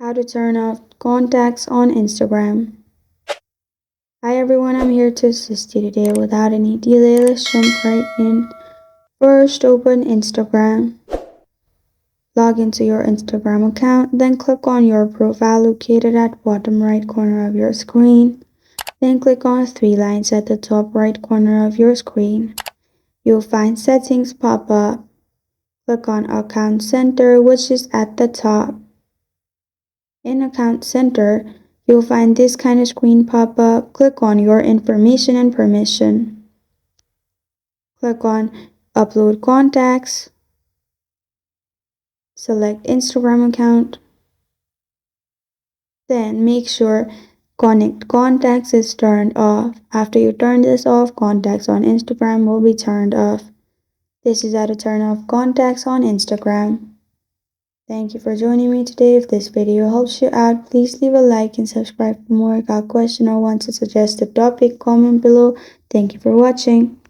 How to turn off contacts on Instagram. Hi everyone, I'm here to assist you today. Without any delay, let's jump right in. First, open Instagram. Log into your Instagram account, then click on your profile located at bottom right corner of your screen. Then click on three lines at the top right corner of your screen. You'll find settings pop up. Click on Account Center, which is at the top. In Account Center, you'll find this kind of screen pop up. Click on Your Information and Permission. Click on Upload Contacts. Select Instagram account. Then make sure Connect Contacts is turned off. After you turn this off, contacts on Instagram will be turned off. This is how to turn off contacts on Instagram. Thank you for joining me today. If this video helps you out, please leave a like and subscribe for more. Got a question or want to suggest a topic, comment below. Thank you for watching.